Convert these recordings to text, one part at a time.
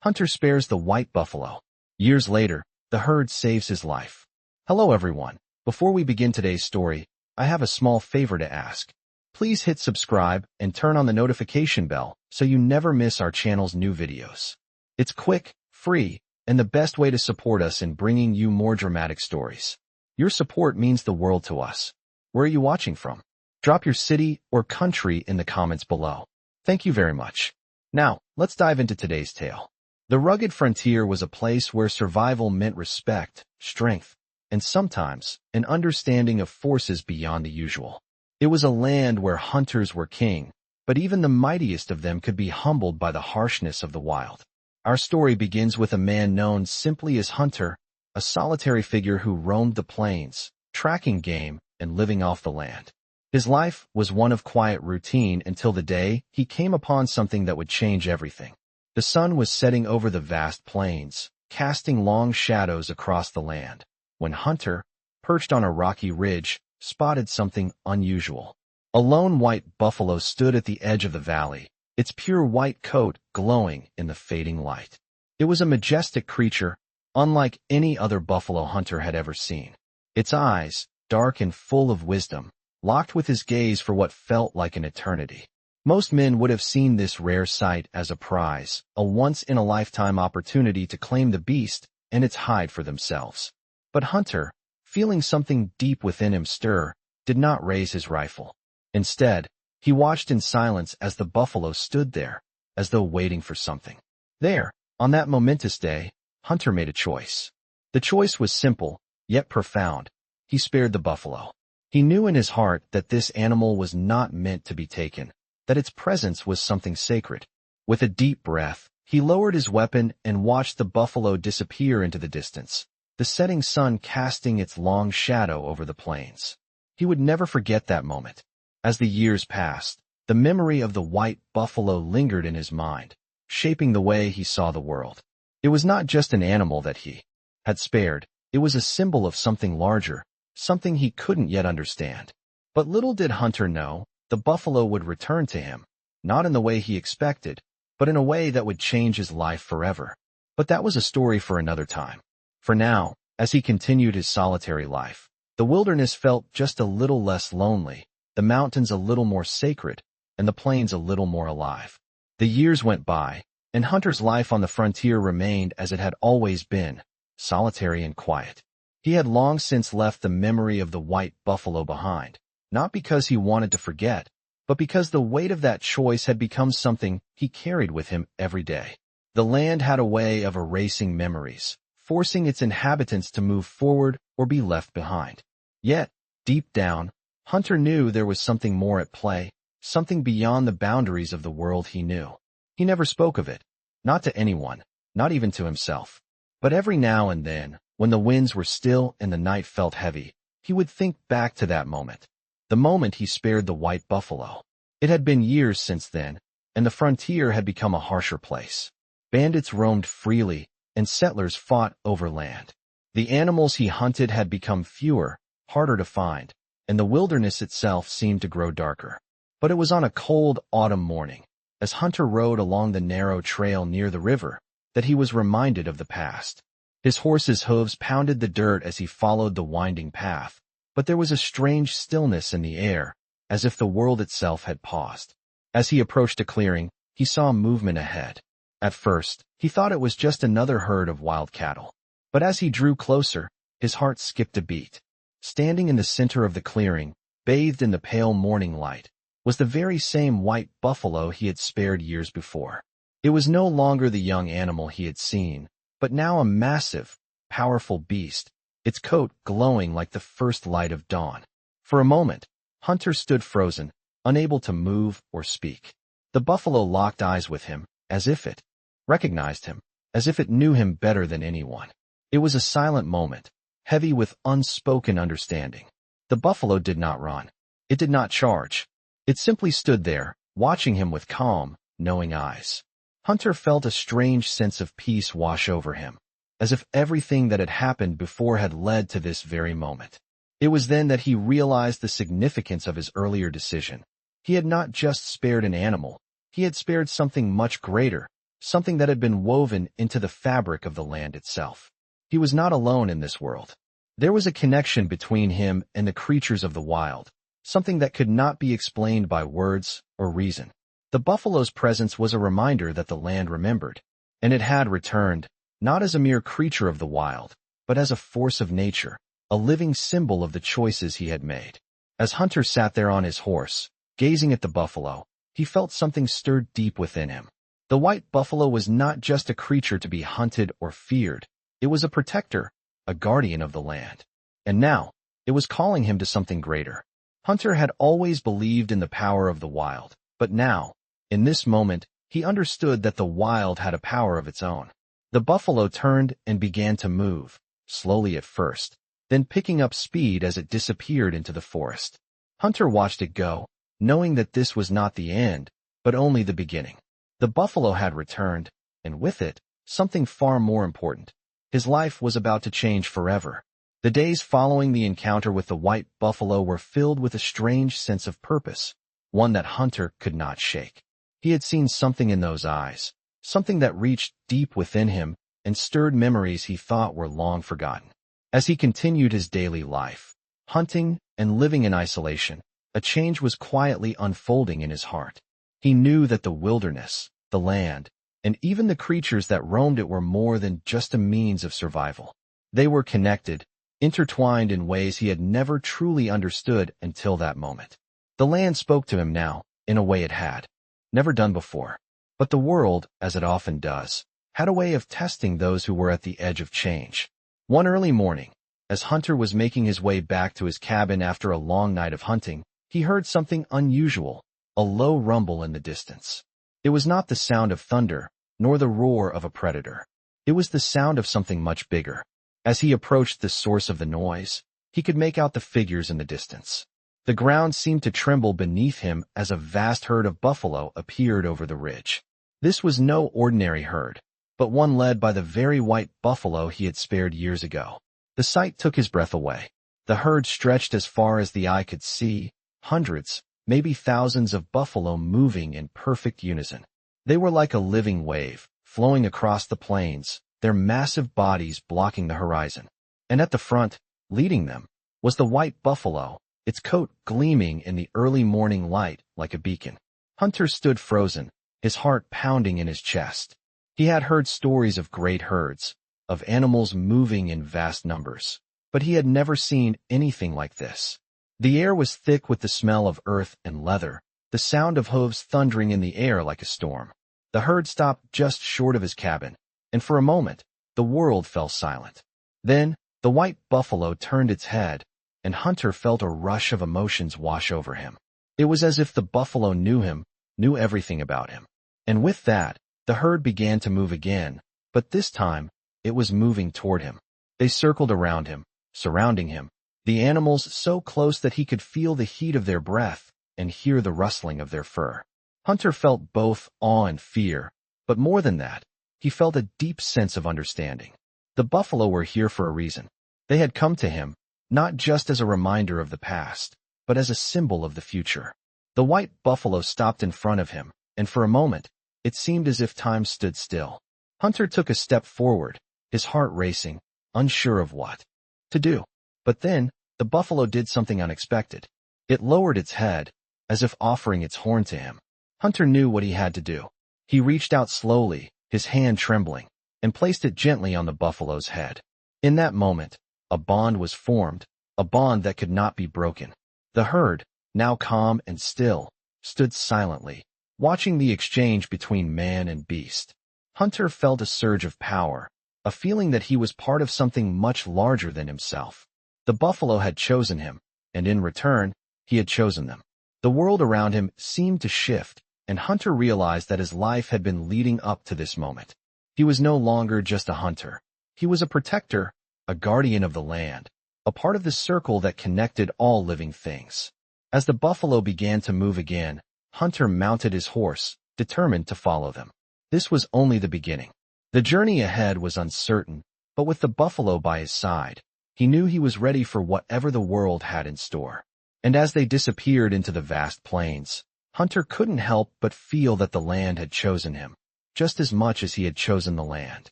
Hunter spares the white buffalo. Years later, the herd saves his life. Hello everyone. Before we begin today's story, I have a small favor to ask. Please hit subscribe and turn on the notification bell so you never miss our channel's new videos. It's quick, free, and the best way to support us in bringing you more dramatic stories. Your support means the world to us. Where are you watching from? Drop your city or country in the comments below. Thank you very much. Now, let's dive into today's tale. The rugged frontier was a place where survival meant respect, strength, and sometimes an understanding of forces beyond the usual. It was a land where hunters were king, but even the mightiest of them could be humbled by the harshness of the wild. Our story begins with a man known simply as Hunter, a solitary figure who roamed the plains, tracking game and living off the land. His life was one of quiet routine until the day he came upon something that would change everything. The sun was setting over the vast plains, casting long shadows across the land, when Hunter, perched on a rocky ridge, spotted something unusual. A lone white buffalo stood at the edge of the valley, its pure white coat glowing in the fading light. It was a majestic creature, unlike any other buffalo Hunter had ever seen. Its eyes, dark and full of wisdom, locked with his gaze for what felt like an eternity. Most men would have seen this rare sight as a prize, a once-in-a-lifetime opportunity to claim the beast and its hide for themselves. But Hunter, feeling something deep within him stir, did not raise his rifle. Instead, he watched in silence as the buffalo stood there, as though waiting for something. There, on that momentous day, Hunter made a choice. The choice was simple, yet profound. He spared the buffalo. He knew in his heart that this animal was not meant to be taken, that its presence was something sacred. With a deep breath, he lowered his weapon and watched the buffalo disappear into the distance, the setting sun casting its long shadow over the plains. He would never forget that moment. As the years passed, the memory of the white buffalo lingered in his mind, shaping the way he saw the world. It was not just an animal that he had spared, it was a symbol of something larger, something he couldn't yet understand. But little did Hunter know, the buffalo would return to him, not in the way he expected, but in a way that would change his life forever. But that was a story for another time. For now, as he continued his solitary life, the wilderness felt just a little less lonely, the mountains a little more sacred, and the plains a little more alive. The years went by, and Hunter's life on the frontier remained as it had always been, solitary and quiet. He had long since left the memory of the white buffalo behind, not because he wanted to forget, but because the weight of that choice had become something he carried with him every day. The land had a way of erasing memories, forcing its inhabitants to move forward or be left behind. Yet, deep down, Hunter knew there was something more at play, something beyond the boundaries of the world he knew. He never spoke of it, not to anyone, not even to himself. But every now and then, when the winds were still and the night felt heavy, he would think back to that moment. The moment he spared the white buffalo. It had been years since then, and the frontier had become a harsher place. Bandits roamed freely, and settlers fought over land. The animals he hunted had become fewer, harder to find, and the wilderness itself seemed to grow darker. But it was on a cold autumn morning, as Hunter rode along the narrow trail near the river, that he was reminded of the past. His horse's hooves pounded the dirt as he followed the winding path, but there was a strange stillness in the air, as if the world itself had paused. As he approached a clearing, he saw movement ahead. At first, he thought it was just another herd of wild cattle. But as he drew closer, his heart skipped a beat. Standing in the center of the clearing, bathed in the pale morning light, was the very same white buffalo he had spared years before. It was no longer the young animal he had seen, but now a massive, powerful beast, its coat glowing like the first light of dawn. For a moment, Hunter stood frozen, unable to move or speak. The buffalo locked eyes with him, as if it recognized him, as if it knew him better than anyone. It was a silent moment, heavy with unspoken understanding. The buffalo did not run. It did not charge. It simply stood there, watching him with calm, knowing eyes. Hunter felt a strange sense of peace wash over him, as if everything that had happened before had led to this very moment. It was then that he realized the significance of his earlier decision. He had not just spared an animal, he had spared something much greater, something that had been woven into the fabric of the land itself. He was not alone in this world. There was a connection between him and the creatures of the wild, something that could not be explained by words or reason. The buffalo's presence was a reminder that the land remembered, and it had returned, not as a mere creature of the wild, but as a force of nature, a living symbol of the choices he had made. As Hunter sat there on his horse, gazing at the buffalo, he felt something stirred deep within him. The white buffalo was not just a creature to be hunted or feared. It was a protector, a guardian of the land. And now, it was calling him to something greater. Hunter had always believed in the power of the wild, but now, in this moment, he understood that the wild had a power of its own. The buffalo turned and began to move, slowly at first, then picking up speed as it disappeared into the forest. Hunter watched it go, knowing that this was not the end, but only the beginning. The buffalo had returned, and with it, something far more important. His life was about to change forever. The days following the encounter with the white buffalo were filled with a strange sense of purpose, one that Hunter could not shake. He had seen something in those eyes, something that reached deep within him and stirred memories he thought were long forgotten. As he continued his daily life, hunting and living in isolation, a change was quietly unfolding in his heart. He knew that the wilderness, the land, and even the creatures that roamed it were more than just a means of survival. They were connected, intertwined in ways he had never truly understood until that moment. The land spoke to him now, in a way it had never done before. But the world, as it often does, had a way of testing those who were at the edge of change. One early morning, as Hunter was making his way back to his cabin after a long night of hunting, he heard something unusual, a low rumble in the distance. It was not the sound of thunder, nor the roar of a predator. It was the sound of something much bigger. As he approached the source of the noise, he could make out the figures in the distance. The ground seemed to tremble beneath him as a vast herd of buffalo appeared over the ridge. This was no ordinary herd, but one led by the very white buffalo he had spared years ago. The sight took his breath away. The herd stretched as far as the eye could see, hundreds, maybe thousands of buffalo moving in perfect unison. They were like a living wave, flowing across the plains, their massive bodies blocking the horizon. And at the front, leading them, was the white buffalo, its coat gleaming in the early morning light like a beacon. Hunter stood frozen, his heart pounding in his chest. He had heard stories of great herds, of animals moving in vast numbers, but he had never seen anything like this. The air was thick with the smell of earth and leather, the sound of hooves thundering in the air like a storm. The herd stopped just short of his cabin, and for a moment, the world fell silent. Then, the white buffalo turned its head, and Hunter felt a rush of emotions wash over him. It was as if the buffalo knew him, knew everything about him. And with that, the herd began to move again, but this time, it was moving toward him. They circled around him, surrounding him, the animals so close that he could feel the heat of their breath and hear the rustling of their fur. Hunter felt both awe and fear, but more than that, he felt a deep sense of understanding. The buffalo were here for a reason. They had come to him, not just as a reminder of the past, but as a symbol of the future. The white buffalo stopped in front of him, and for a moment, it seemed as if time stood still. Hunter took a step forward, his heart racing, unsure of what to do. But then, the buffalo did something unexpected. It lowered its head, as if offering its horn to him. Hunter knew what he had to do. He reached out slowly, his hand trembling, and placed it gently on the buffalo's head. In that moment, a bond was formed, a bond that could not be broken. The herd, now calm and still, stood silently, watching the exchange between man and beast. Hunter felt a surge of power, a feeling that he was part of something much larger than himself. The buffalo had chosen him, and in return, he had chosen them. The world around him seemed to shift, and Hunter realized that his life had been leading up to this moment. He was no longer just a hunter. He was a protector, a guardian of the land, a part of the circle that connected all living things. As the buffalo began to move again, Hunter mounted his horse, determined to follow them. This was only the beginning. The journey ahead was uncertain, but with the buffalo by his side, he knew he was ready for whatever the world had in store. And as they disappeared into the vast plains, Hunter couldn't help but feel that the land had chosen him. just as much as he had chosen the land.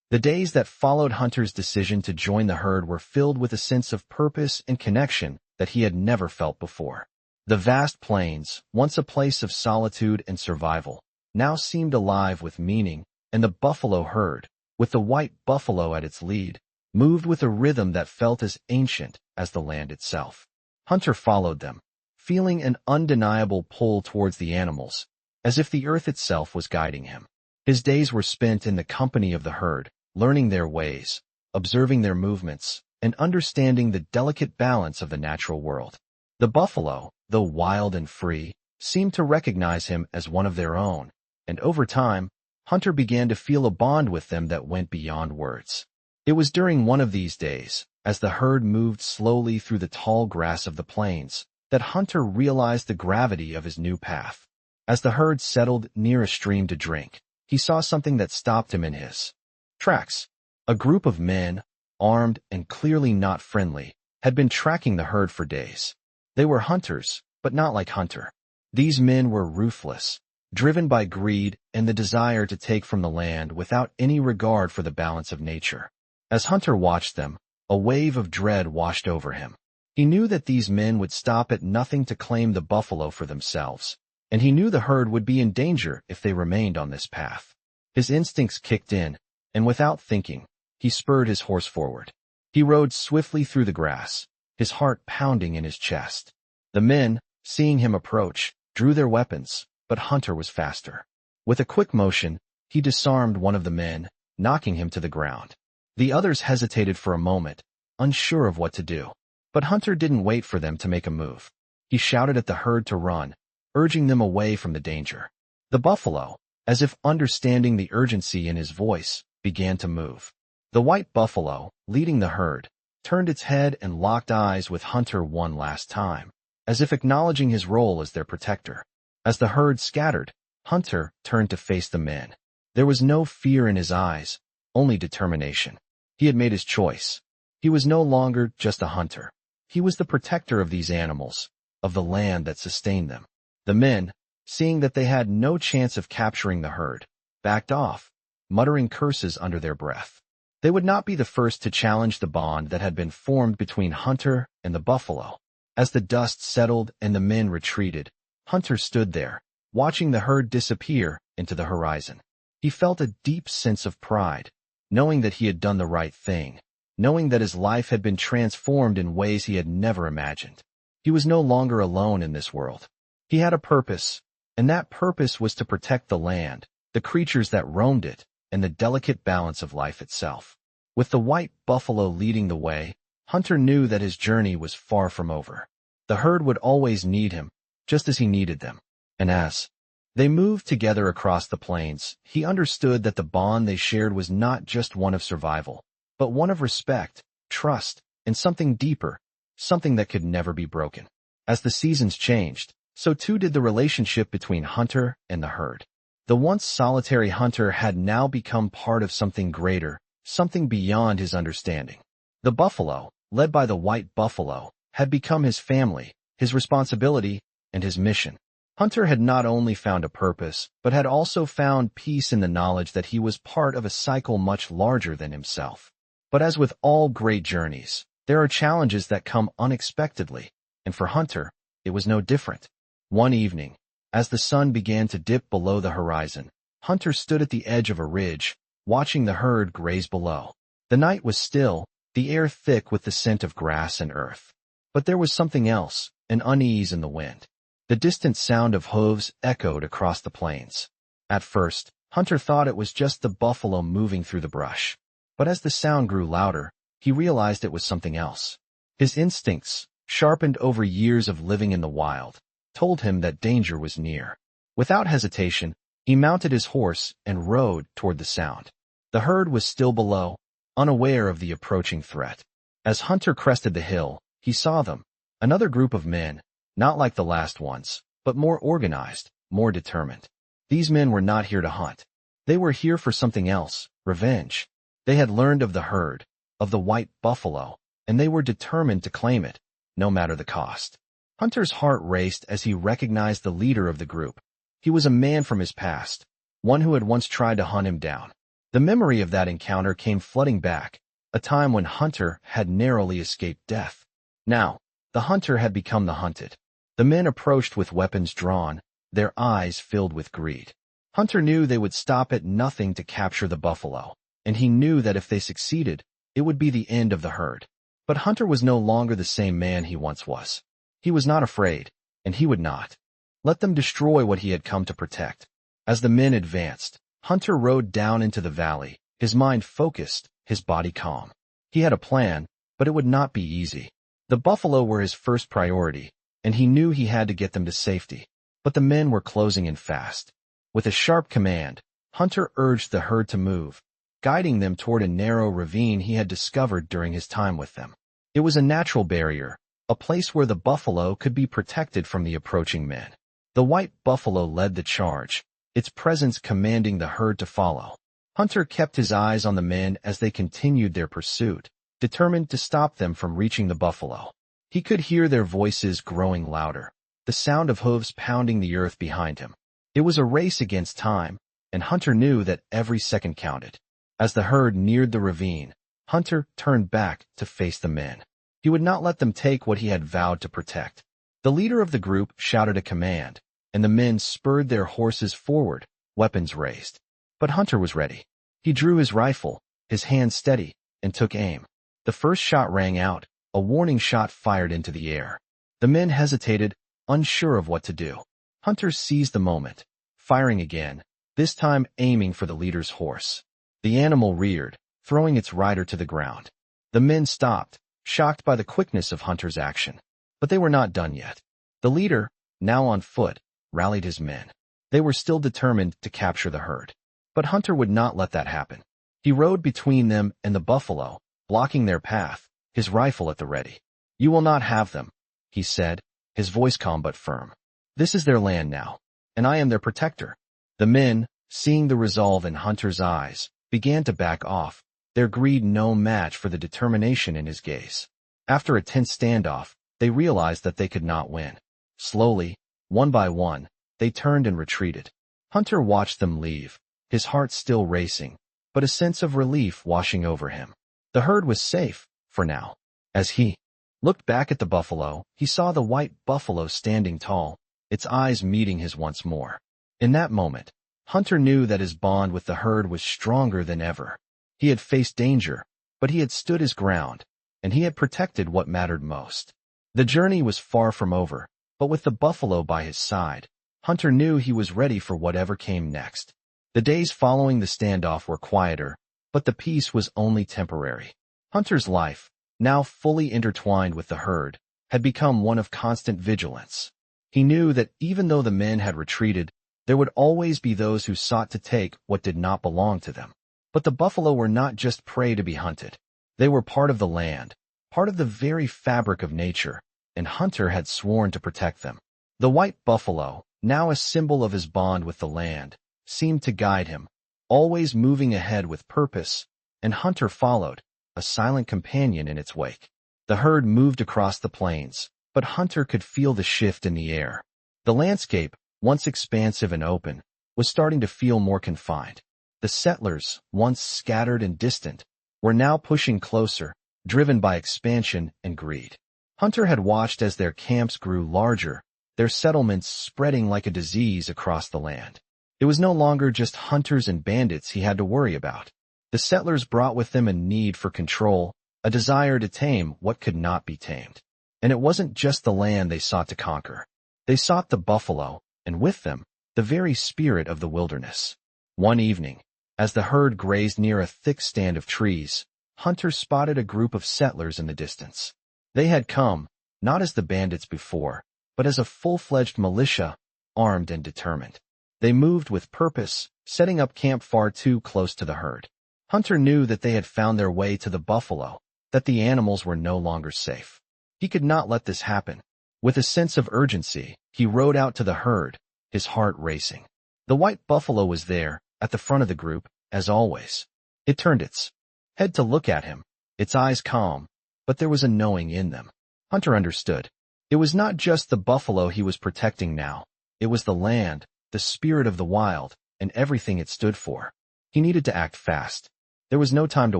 The days that followed Hunter's decision to join the herd were filled with a sense of purpose and connection that he had never felt before. The vast plains, once a place of solitude and survival, now seemed alive with meaning, and the buffalo herd, with the white buffalo at its lead, moved with a rhythm that felt as ancient as the land itself. Hunter followed them, feeling an undeniable pull towards the animals, as if the earth itself was guiding him. His days were spent in the company of the herd, learning their ways, observing their movements, and understanding the delicate balance of the natural world. The buffalo, though wild and free, seemed to recognize him as one of their own, and over time, Hunter began to feel a bond with them that went beyond words. It was during one of these days, as the herd moved slowly through the tall grass of the plains, that Hunter realized the gravity of his new path. As the herd settled near a stream to drink, he saw something that stopped him in his tracks. A group of men, armed and clearly not friendly, had been tracking the herd for days. They were hunters, but not like Hunter. These men were ruthless, driven by greed and the desire to take from the land without any regard for the balance of nature. As Hunter watched them, a wave of dread washed over him. He knew that these men would stop at nothing to claim the buffalo for themselves, and he knew the herd would be in danger if they remained on this path. His instincts kicked in, and without thinking, he spurred his horse forward. He rode swiftly through the grass, his heart pounding in his chest. The men, seeing him approach, drew their weapons, but Hunter was faster. With a quick motion, he disarmed one of the men, knocking him to the ground. The others hesitated for a moment, unsure of what to do. But Hunter didn't wait for them to make a move. He shouted at the herd to run, urging them away from the danger. The buffalo, as if understanding the urgency in his voice, began to move. The white buffalo, leading the herd, turned its head and locked eyes with Hunter one last time, as if acknowledging his role as their protector. As the herd scattered, Hunter turned to face the men. There was no fear in his eyes, only determination. He had made his choice. He was no longer just a hunter. He was the protector of these animals, of the land that sustained them. The men, seeing that they had no chance of capturing the herd, backed off, muttering curses under their breath. They would not be the first to challenge the bond that had been formed between Hunter and the buffalo. As the dust settled and the men retreated, Hunter stood there, watching the herd disappear into the horizon. He felt a deep sense of pride, knowing that he had done the right thing, knowing that his life had been transformed in ways he had never imagined. He was no longer alone in this world. He had a purpose, and that purpose was to protect the land, the creatures that roamed it, and the delicate balance of life itself. With the white buffalo leading the way, Hunter knew that his journey was far from over. The herd would always need him, just as he needed them. And as they moved together across the plains, he understood that the bond they shared was not just one of survival, but one of respect, trust, and something deeper, something that could never be broken. As the seasons changed, so too did the relationship between Hunter and the herd. The once solitary Hunter had now become part of something greater, something beyond his understanding. The buffalo, led by the white buffalo, had become his family, his responsibility, and his mission. Hunter had not only found a purpose, but had also found peace in the knowledge that he was part of a cycle much larger than himself. But as with all great journeys, there are challenges that come unexpectedly, and for Hunter, it was no different. One evening, as the sun began to dip below the horizon, Hunter stood at the edge of a ridge, watching the herd graze below. The night was still, the air thick with the scent of grass and earth. But there was something else, an unease in the wind. The distant sound of hooves echoed across the plains. At first, Hunter thought it was just the buffalo moving through the brush. But as the sound grew louder, he realized it was something else. His instincts, sharpened over years of living in the wild, told him that danger was near. Without hesitation, he mounted his horse and rode toward the sound. The herd was still below, unaware of the approaching threat. As Hunter crested the hill, he saw them, another group of men, not like the last ones, but more organized, more determined. These men were not here to hunt. They were here for something else, revenge. They had learned of the herd, of the white buffalo, and they were determined to claim it, no matter the cost. Hunter's heart raced as he recognized the leader of the group. He was a man from his past, one who had once tried to hunt him down. The memory of that encounter came flooding back, a time when Hunter had narrowly escaped death. Now, the hunter had become the hunted. The men approached with weapons drawn, their eyes filled with greed. Hunter knew they would stop at nothing to capture the buffalo, and he knew that if they succeeded, it would be the end of the herd. But Hunter was no longer the same man he once was. He was not afraid, and he would not let them destroy what he had come to protect. As the men advanced, Hunter rode down into the valley, his mind focused, his body calm. He had a plan, but it would not be easy. The buffalo were his first priority, and he knew he had to get them to safety. But the men were closing in fast. With a sharp command, Hunter urged the herd to move, guiding them toward a narrow ravine he had discovered during his time with them. It was a natural barrier, a place where the buffalo could be protected from the approaching men. The white buffalo led the charge, its presence commanding the herd to follow. Hunter kept his eyes on the men as they continued their pursuit, determined to stop them from reaching the buffalo. He could hear their voices growing louder, the sound of hooves pounding the earth behind him. It was a race against time, and Hunter knew that every second counted. As the herd neared the ravine, Hunter turned back to face the men. He would not let them take what he had vowed to protect. The leader of the group shouted a command, and the men spurred their horses forward, weapons raised. But Hunter was ready. He drew his rifle, his hand steady, and took aim. The first shot rang out, a warning shot fired into the air. The men hesitated, unsure of what to do. Hunter seized the moment, firing again, this time aiming for the leader's horse. The animal reared, throwing its rider to the ground. The men stopped, shocked by the quickness of Hunter's action. But they were not done yet. The leader, now on foot, rallied his men. They were still determined to capture the herd. But Hunter would not let that happen. He rode between them and the buffalo, blocking their path, his rifle at the ready. "You will not have them," he said, his voice calm but firm. "This is their land now, and I am their protector." The men, seeing the resolve in Hunter's eyes, began to back off, their greed no match for the determination in his gaze. After a tense standoff, they realized that they could not win. Slowly, one by one, they turned and retreated. Hunter watched them leave, his heart still racing, but a sense of relief washing over him. The herd was safe, for now. As he looked back at the buffalo, he saw the white buffalo standing tall, its eyes meeting his once more. In that moment, Hunter knew that his bond with the herd was stronger than ever. He had faced danger, but he had stood his ground, and he had protected what mattered most. The journey was far from over, but with the buffalo by his side, Hunter knew he was ready for whatever came next. The days following the standoff were quieter, but the peace was only temporary. Hunter's life, now fully intertwined with the herd, had become one of constant vigilance. He knew that even though the men had retreated, there would always be those who sought to take what did not belong to them. But the buffalo were not just prey to be hunted. They were part of the land, part of the very fabric of nature, and Hunter had sworn to protect them. The white buffalo, now a symbol of his bond with the land, seemed to guide him, always moving ahead with purpose, and Hunter followed, a silent companion in its wake. The herd moved across the plains, but Hunter could feel the shift in the air. The landscape, once expansive and open, was starting to feel more confined. The settlers, once scattered and distant, were now pushing closer, driven by expansion and greed. Hunter had watched as their camps grew larger, their settlements spreading like a disease across the land. It was no longer just hunters and bandits he had to worry about. The settlers brought with them a need for control, a desire to tame what could not be tamed. And it wasn't just the land they sought to conquer. They sought the buffalo, and with them, the very spirit of the wilderness. One evening, as the herd grazed near a thick stand of trees, Hunter spotted a group of settlers in the distance. They had come, not as the bandits before, but as a full-fledged militia, armed and determined. They moved with purpose, setting up camp far too close to the herd. Hunter knew that they had found their way to the buffalo, that the animals were no longer safe. He could not let this happen. With a sense of urgency, he rode out to the herd, his heart racing. The white buffalo was there, at the front of the group, as always. It turned its head to look at him, its eyes calm, but there was a knowing in them. Hunter understood. It was not just the buffalo he was protecting now. It was the land, the spirit of the wild, and everything it stood for. He needed to act fast. There was no time to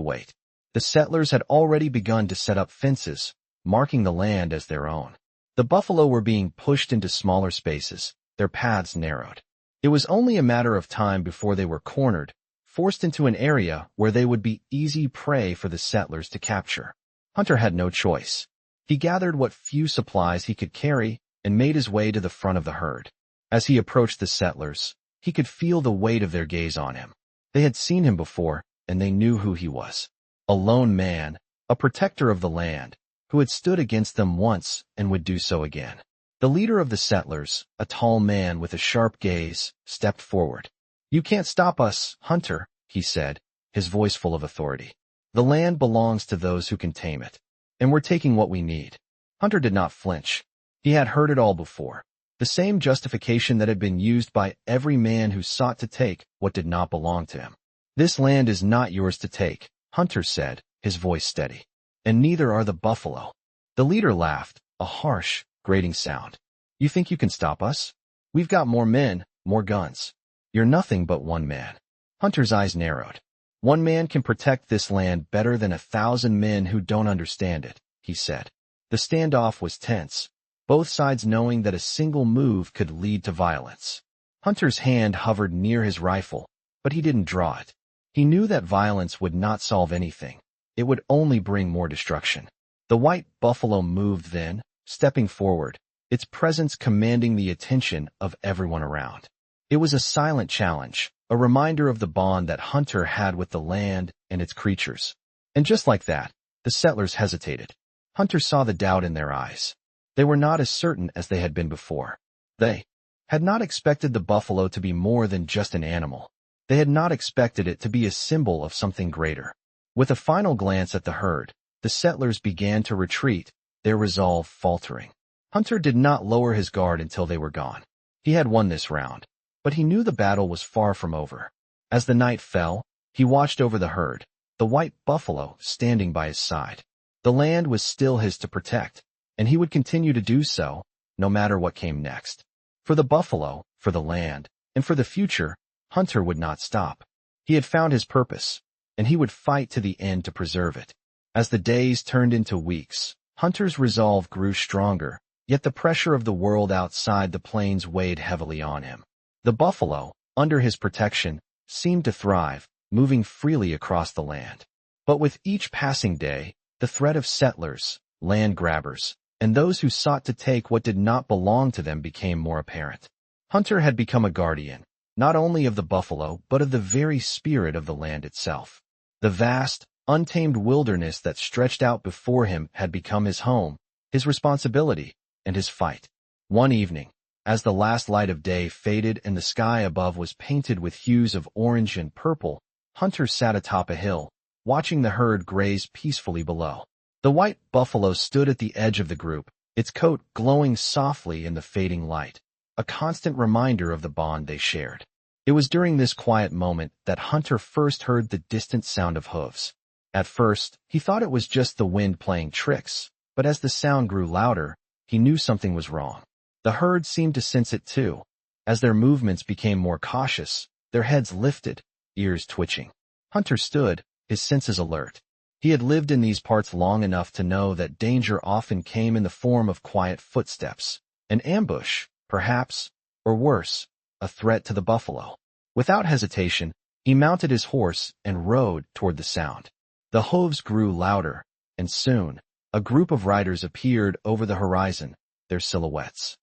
wait. The settlers had already begun to set up fences, marking the land as their own. The buffalo were being pushed into smaller spaces, their paths narrowed. It was only a matter of time before they were cornered, forced into an area where they would be easy prey for the settlers to capture. Hunter had no choice. He gathered what few supplies he could carry and made his way to the front of the herd. As he approached the settlers, he could feel the weight of their gaze on him. They had seen him before, and they knew who he was. A lone man, a protector of the land, who had stood against them once and would do so again. The leader of the settlers, a tall man with a sharp gaze, stepped forward. "You can't stop us, Hunter," he said, his voice full of authority. "The land belongs to those who can tame it, and we're taking what we need." Hunter did not flinch. He had heard it all before. The same justification that had been used by every man who sought to take what did not belong to him. "This land is not yours to take," Hunter said, his voice steady. "And neither are the buffalo." The leader laughed, a harsh, grating sound. "You think you can stop us? We've got more men, more guns. You're nothing but one man." Hunter's eyes narrowed. "One man can protect this land better than 1,000 men who don't understand it," he said. The standoff was tense, both sides knowing that a single move could lead to violence. Hunter's hand hovered near his rifle, but he didn't draw it. He knew that violence would not solve anything. It would only bring more destruction. The white buffalo moved then, stepping forward, its presence commanding the attention of everyone around. It was a silent challenge, a reminder of the bond that Hunter had with the land and its creatures. And just like that, the settlers hesitated. Hunter saw the doubt in their eyes. They were not as certain as they had been before. They had not expected the buffalo to be more than just an animal. They had not expected it to be a symbol of something greater. With a final glance at the herd, the settlers began to retreat, their resolve faltering. Hunter did not lower his guard until they were gone. He had won this round, but he knew the battle was far from over. As the night fell, he watched over the herd, the white buffalo standing by his side. The land was still his to protect, and he would continue to do so, no matter what came next. For the buffalo, for the land, and for the future, Hunter would not stop. He had found his purpose, and he would fight to the end to preserve it. As the days turned into weeks, Hunter's resolve grew stronger, yet the pressure of the world outside the plains weighed heavily on him. The buffalo, under his protection, seemed to thrive, moving freely across the land. But with each passing day, the threat of settlers, land grabbers, and those who sought to take what did not belong to them became more apparent. Hunter had become a guardian, not only of the buffalo but of the very spirit of the land itself. The vast, untamed wilderness that stretched out before him had become his home, his responsibility, and his fight. One evening, as the last light of day faded and the sky above was painted with hues of orange and purple, Hunter sat atop a hill, watching the herd graze peacefully below. The white buffalo stood at the edge of the group, its coat glowing softly in the fading light, a constant reminder of the bond they shared. It was during this quiet moment that Hunter first heard the distant sound of hooves. At first, he thought it was just the wind playing tricks, but as the sound grew louder, he knew something was wrong. The herd seemed to sense it too. As their movements became more cautious, their heads lifted, ears twitching. Hunter stood, his senses alert. He had lived in these parts long enough to know that danger often came in the form of quiet footsteps, an ambush, perhaps, or worse, a threat to the buffalo. Without hesitation, he mounted his horse and rode toward the sound. The hooves grew louder, and soon, a group of riders appeared over the horizon, their silhouettes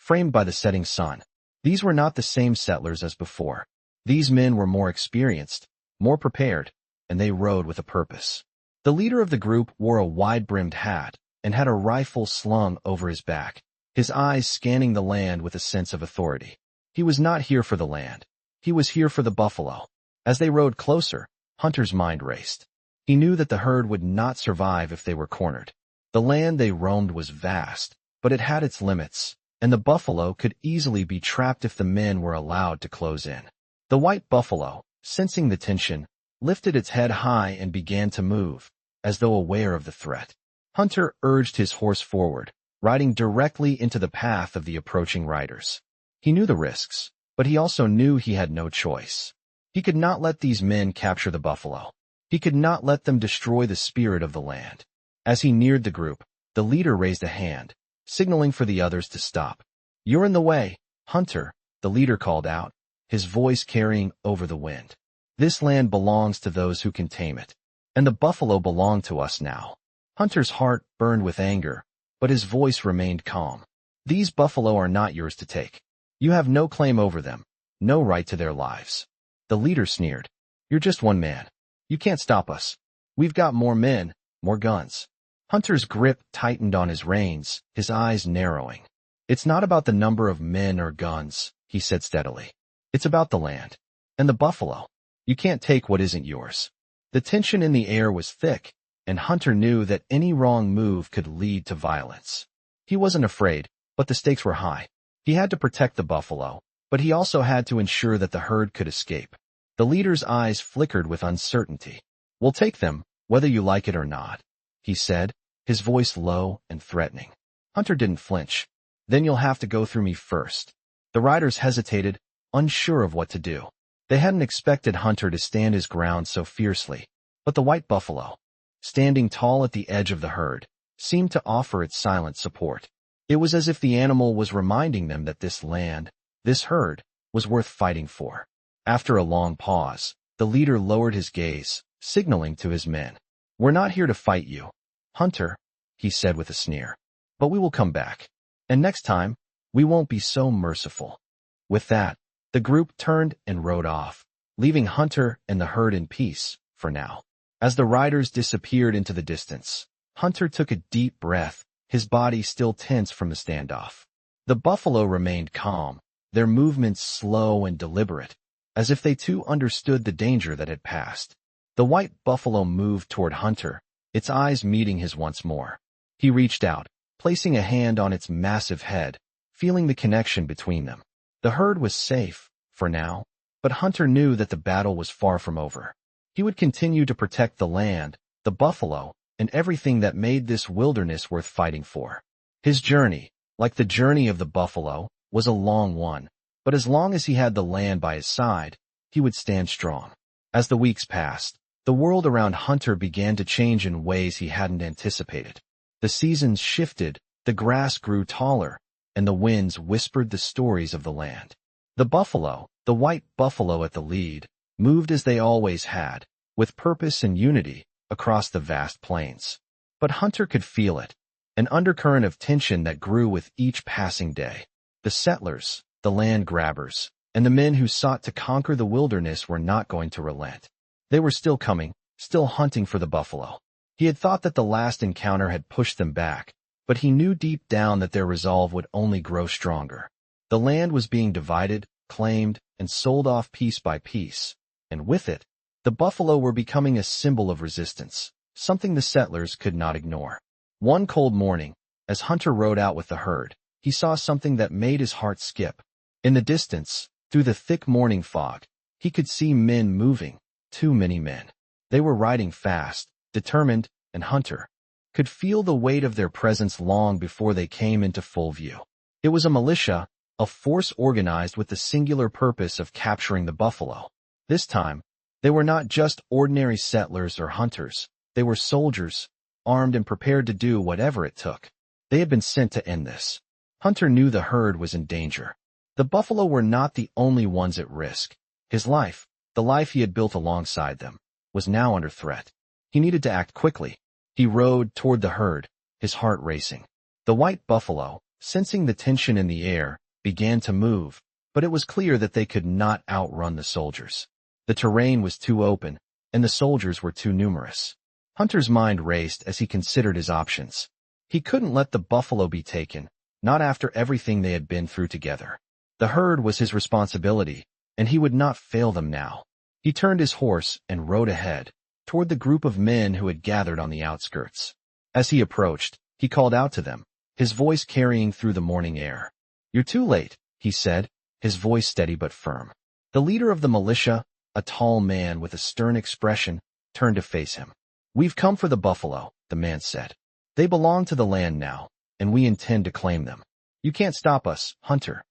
framed by the setting sun. These were not the same settlers as before. These men were more experienced, more prepared, and they rode with a purpose. The leader of the group wore a wide-brimmed hat and had a rifle slung over his back, his eyes scanning the land with a sense of authority. He was not here for the land. He was here for the buffalo. As they rode closer, Hunter's mind raced. He knew that the herd would not survive if they were cornered. The land they roamed was vast, but it had its limits, and the buffalo could easily be trapped if the men were allowed to close in. The white buffalo, sensing the tension, lifted its head high and began to move, as though aware of the threat. Hunter urged his horse forward, riding directly into the path of the approaching riders. He knew the risks. but he also knew he had no choice. He could not let these men capture the buffalo. He could not let them destroy the spirit of the land. As he neared the group, the leader raised a hand, signaling for the others to stop. "You're in the way, hunter," the leader called out, his voice carrying over the wind. "This land belongs to those who can tame it, and the buffalo belong to us now." Hunter's heart burned with anger, but his voice remained calm. "These buffalo are not yours to take. You have no claim over them, no right to their lives." The leader sneered. "You're just one man. You can't stop us. We've got more men, more guns." Hunter's grip tightened on his reins, his eyes narrowing. "It's not about the number of men or guns," he said steadily. "It's about the land. And the buffalo. You can't take what isn't yours." The tension in the air was thick, and Hunter knew that any wrong move could lead to violence. He wasn't afraid, but the stakes were high. He had to protect the buffalo, but he also had to ensure that the herd could escape. The leader's eyes flickered with uncertainty. "We'll take them, whether you like it or not," he said, his voice low and threatening. Hunter didn't flinch. "Then you'll have to go through me first." The riders hesitated, unsure of what to do. They hadn't expected Hunter to stand his ground so fiercely, but the white buffalo, standing tall at the edge of the herd, seemed to offer its silent support. It was as if the animal was reminding them that this land, this herd, was worth fighting for. After a long pause, the leader lowered his gaze, signaling to his men. "We're not here to fight you, Hunter," he said with a sneer. "But we will come back. And next time, we won't be so merciful." With that, the group turned and rode off, leaving Hunter and the herd in peace, for now. As the riders disappeared into the distance, Hunter took a deep breath, his body still tense from the standoff. The buffalo remained calm, their movements slow and deliberate, as if they too understood the danger that had passed. The white buffalo moved toward Hunter, its eyes meeting his once more. He reached out, placing a hand on its massive head, feeling the connection between them. The herd was safe, for now, but Hunter knew that the battle was far from over. He would continue to protect the land, the buffalo, and everything that made this wilderness worth fighting for. His journey, like the journey of the buffalo, was a long one, but as long as he had the land by his side, he would stand strong. As the weeks passed, the world around Hunter began to change in ways he hadn't anticipated. The seasons shifted, the grass grew taller, and the winds whispered the stories of the land. The buffalo, the white buffalo at the lead, moved as they always had, with purpose and unity, across the vast plains. But Hunter could feel it, an undercurrent of tension that grew with each passing day. The settlers, the land grabbers, and the men who sought to conquer the wilderness were not going to relent. They were still coming, still hunting for the buffalo. He had thought that the last encounter had pushed them back, but he knew deep down that their resolve would only grow stronger. The land was being divided, claimed, and sold off piece by piece, and with it, the buffalo were becoming a symbol of resistance, something the settlers could not ignore. One cold morning, as Hunter rode out with the herd, he saw something that made his heart skip. In the distance, through the thick morning fog, he could see men moving, too many men. They were riding fast, determined, and Hunter could feel the weight of their presence long before they came into full view. It was a militia, a force organized with the singular purpose of capturing the buffalo. This time, they were not just ordinary settlers or hunters. They were soldiers, armed and prepared to do whatever it took. They had been sent to end this. Hunter knew the herd was in danger. The buffalo were not the only ones at risk. His life, the life he had built alongside them, was now under threat. He needed to act quickly. He rode toward the herd, his heart racing. The white buffalo, sensing the tension in the air, began to move, but it was clear that they could not outrun the soldiers. The terrain was too open, and the soldiers were too numerous. Hunter's mind raced as he considered his options. He couldn't let the buffalo be taken, not after everything they had been through together. The herd was his responsibility, and he would not fail them now. He turned his horse and rode ahead, toward the group of men who had gathered on the outskirts. As he approached, he called out to them, his voice carrying through the morning air. "You're too late," he said, his voice steady but firm. The leader of the militia, a tall man with a stern expression, turned to face him. "We've come for the buffalo," the man said. "They belong to the land now, and we intend to claim them. You can't stop us, Hunter."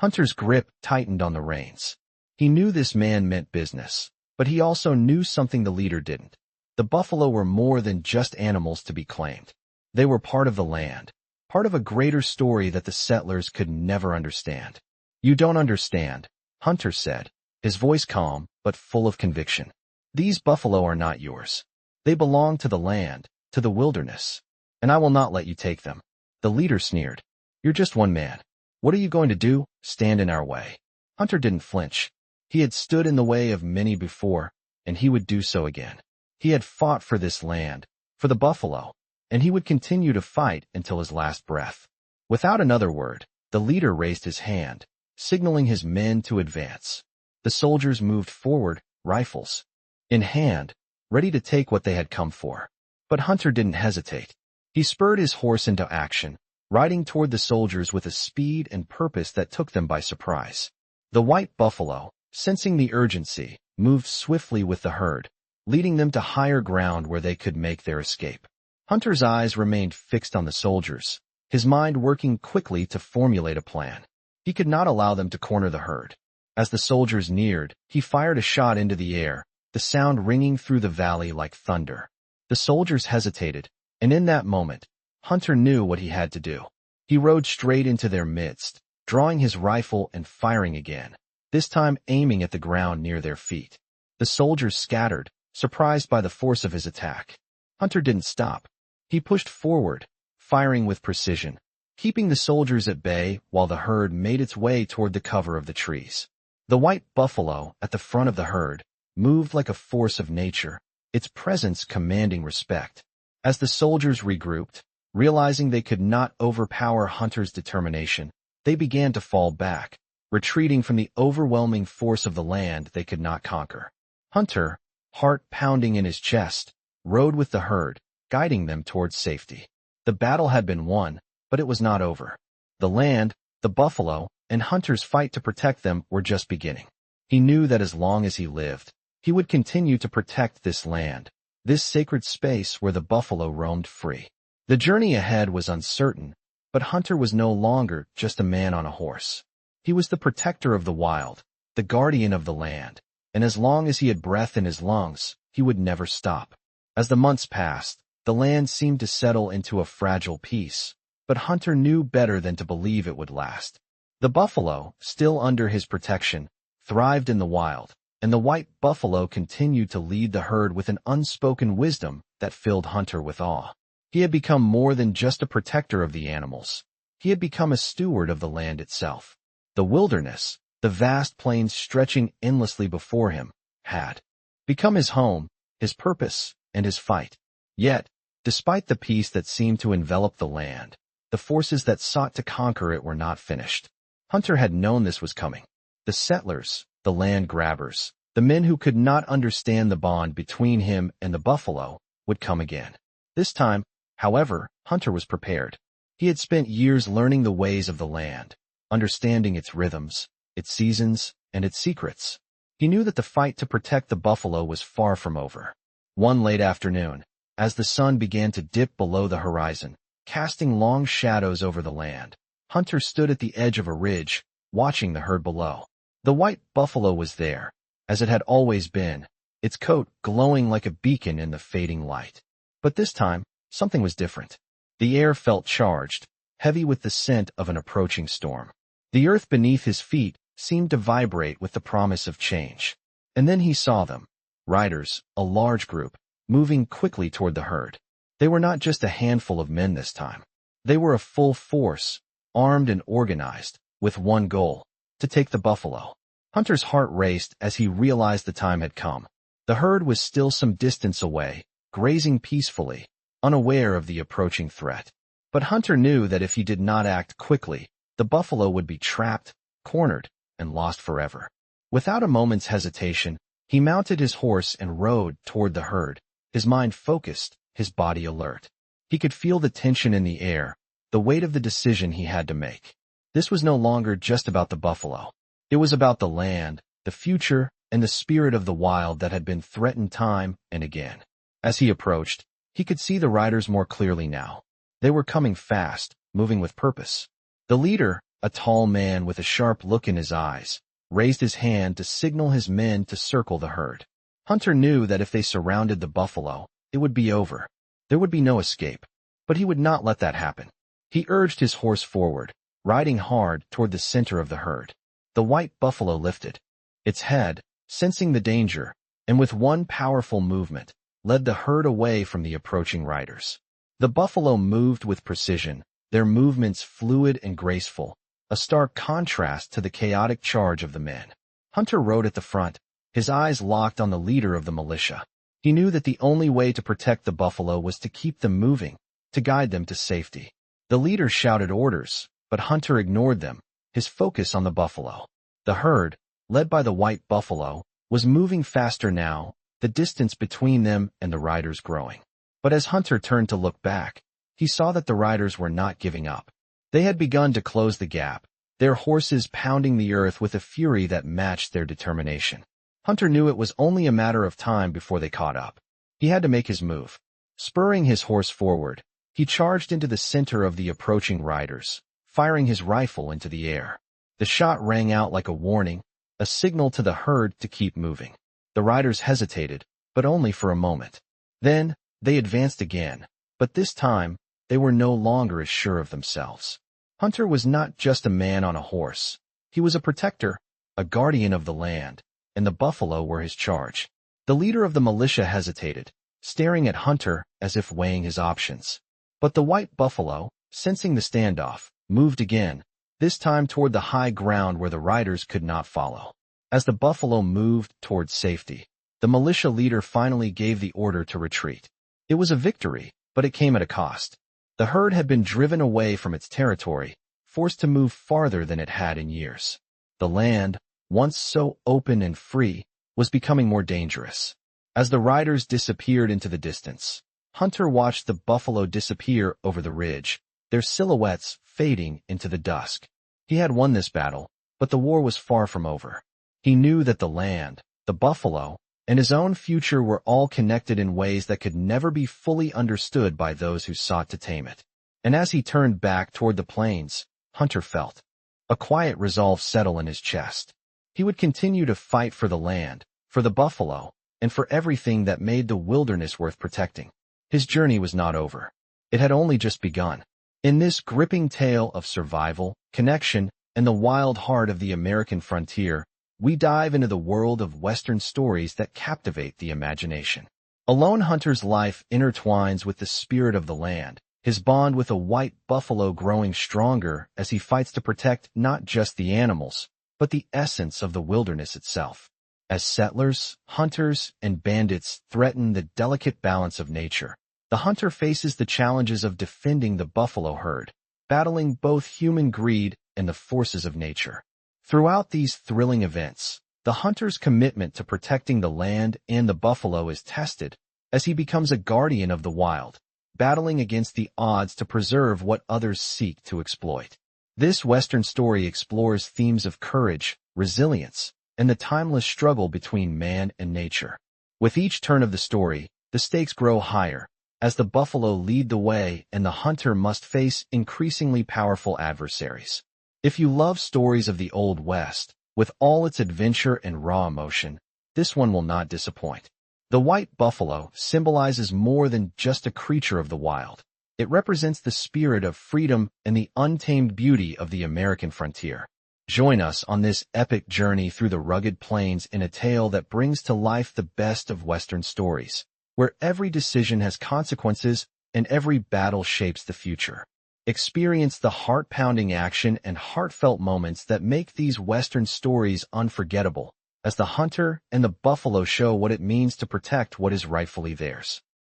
Hunter's grip tightened on the reins. He knew this man meant business, but he also knew something the leader didn't. The buffalo were more than just animals to be claimed. They were part of the land, part of a greater story that the settlers could never understand. "You don't understand," Hunter said, his voice calm but full of conviction. "These buffalo are not yours. They belong to the land, to the wilderness, and I will not let you take them." The leader sneered. "You're just one man. What are you going to do? Stand in our way?" Hunter didn't flinch. He had stood in the way of many before, and he would do so again. He had fought for this land, for the buffalo, and he would continue to fight until his last breath. Without another word, the leader raised his hand, signaling his men to advance. The soldiers moved forward, rifles in hand, ready to take what they had come for. But Hunter didn't hesitate. He spurred his horse into action, riding toward the soldiers with a speed and purpose that took them by surprise. The white buffalo, sensing the urgency, moved swiftly with the herd, leading them to higher ground where they could make their escape. Hunter's eyes remained fixed on the soldiers, his mind working quickly to formulate a plan. He could not allow them to corner the herd. As the soldiers neared, he fired a shot into the air, the sound ringing through the valley like thunder. The soldiers hesitated, and in that moment, Hunter knew what he had to do. He rode straight into their midst, drawing his rifle and firing again, this time aiming at the ground near their feet. The soldiers scattered, surprised by the force of his attack. Hunter didn't stop. He pushed forward, firing with precision, keeping the soldiers at bay while the herd made its way toward the cover of the trees. The white buffalo, at the front of the herd, moved like a force of nature, its presence commanding respect. As the soldiers regrouped, realizing they could not overpower Hunter's determination, they began to fall back, retreating from the overwhelming force of the land they could not conquer. Hunter, heart pounding in his chest, rode with the herd, guiding them towards safety. The battle had been won, but it was not over. The land, the buffalo, and Hunter's fight to protect them were just beginning. He knew that as long as he lived, he would continue to protect this land, this sacred space where the buffalo roamed free. The journey ahead was uncertain, but Hunter was no longer just a man on a horse. He was the protector of the wild, the guardian of the land, and as long as he had breath in his lungs, he would never stop. As the months passed, the land seemed to settle into a fragile peace, but Hunter knew better than to believe it would last. The buffalo, still under his protection, thrived in the wild, and the white buffalo continued to lead the herd with an unspoken wisdom that filled Hunter with awe. He had become more than just a protector of the animals. He had become a steward of the land itself. The wilderness, the vast plains stretching endlessly before him, had become his home, his purpose, and his fight. Yet, despite the peace that seemed to envelop the land, the forces that sought to conquer it were not finished. Hunter had known this was coming. The settlers, the land grabbers, the men who could not understand the bond between him and the buffalo, would come again. This time, however, Hunter was prepared. He had spent years learning the ways of the land, understanding its rhythms, its seasons, and its secrets. He knew that the fight to protect the buffalo was far from over. One late afternoon, as the sun began to dip below the horizon, casting long shadows over the land, Hunter stood at the edge of a ridge, watching the herd below. The white buffalo was there, as it had always been, its coat glowing like a beacon in the fading light. But this time, something was different. The air felt charged, heavy with the scent of an approaching storm. The earth beneath his feet seemed to vibrate with the promise of change. And then he saw them, riders, a large group, moving quickly toward the herd. They were not just a handful of men this time. They were a full force, armed and organized, with one goal: to take the buffalo. Hunter's heart raced as he realized the time had come. The herd was still some distance away, grazing peacefully, unaware of the approaching threat. But Hunter knew that if he did not act quickly, the buffalo would be trapped, cornered, and lost forever. Without a moment's hesitation, he mounted his horse and rode toward the herd, his mind focused, his body alert. He could feel the tension in the air, the weight of the decision he had to make. This was no longer just about the buffalo. It was about the land, the future, and the spirit of the wild that had been threatened time and again. As he approached, he could see the riders more clearly now. They were coming fast, moving with purpose. The leader, a tall man with a sharp look in his eyes, raised his hand to signal his men to circle the herd. Hunter knew that if they surrounded the buffalo, it would be over. There would be no escape. But he would not let that happen. He urged his horse forward, riding hard toward the center of the herd. The white buffalo lifted its head, sensing the danger, and with one powerful movement, led the herd away from the approaching riders. The buffalo moved with precision, their movements fluid and graceful, a stark contrast to the chaotic charge of the men. Hunter rode at the front, his eyes locked on the leader of the militia. He knew that the only way to protect the buffalo was to keep them moving, to guide them to safety. The leader shouted orders, but Hunter ignored them, his focus on the buffalo. The herd, led by the white buffalo, was moving faster now, the distance between them and the riders growing. But as Hunter turned to look back, he saw that the riders were not giving up. They had begun to close the gap, their horses pounding the earth with a fury that matched their determination. Hunter knew it was only a matter of time before they caught up. He had to make his move. Spurring his horse forward, he charged into the center of the approaching riders, firing his rifle into the air. The shot rang out like a warning, a signal to the herd to keep moving. The riders hesitated, but only for a moment. Then, they advanced again, but this time, they were no longer as sure of themselves. Hunter was not just a man on a horse. He was a protector, a guardian of the land, and the buffalo were his charge. The leader of the militia hesitated, staring at Hunter as if weighing his options. But the white buffalo, sensing the standoff, moved again, this time toward the high ground where the riders could not follow. As the buffalo moved toward safety, the militia leader finally gave the order to retreat. It was a victory, but it came at a cost. The herd had been driven away from its territory, forced to move farther than it had in years. The land, once so open and free, was becoming more dangerous. As the riders disappeared into the distance, Hunter watched the buffalo disappear over the ridge, their silhouettes fading into the dusk. He had won this battle, but the war was far from over. He knew that the land, the buffalo, and his own future were all connected in ways that could never be fully understood by those who sought to tame it. And as he turned back toward the plains, Hunter felt a quiet resolve settle in his chest. He would continue to fight for the land, for the buffalo, and for everything that made the wilderness worth protecting. His journey was not over. It had only just begun. In this gripping tale of survival, connection, and the wild heart of the American frontier, we dive into the world of Western stories that captivate the imagination. A lone hunter's life intertwines with the spirit of the land, his bond with a white buffalo growing stronger as he fights to protect not just the animals, but the essence of the wilderness itself. As settlers, hunters, and bandits threaten the delicate balance of nature, the hunter faces the challenges of defending the buffalo herd, battling both human greed and the forces of nature. Throughout these thrilling events, the hunter's commitment to protecting the land and the buffalo is tested as he becomes a guardian of the wild, battling against the odds to preserve what others seek to exploit. This Western story explores themes of courage, resilience, and the timeless struggle between man and nature. With each turn of the story, the stakes grow higher, as the buffalo lead the way and the hunter must face increasingly powerful adversaries. If you love stories of the Old West, with all its adventure and raw emotion, this one will not disappoint. The white buffalo symbolizes more than just a creature of the wild. It represents the spirit of freedom and the untamed beauty of the American frontier. Join us on this epic journey through the rugged plains in a tale that brings to life the best of Western stories, where every decision has consequences and every battle shapes the future. Experience the heart-pounding action and heartfelt moments that make these Western stories unforgettable, as the hunter and the buffalo show what it means to protect what is rightfully theirs.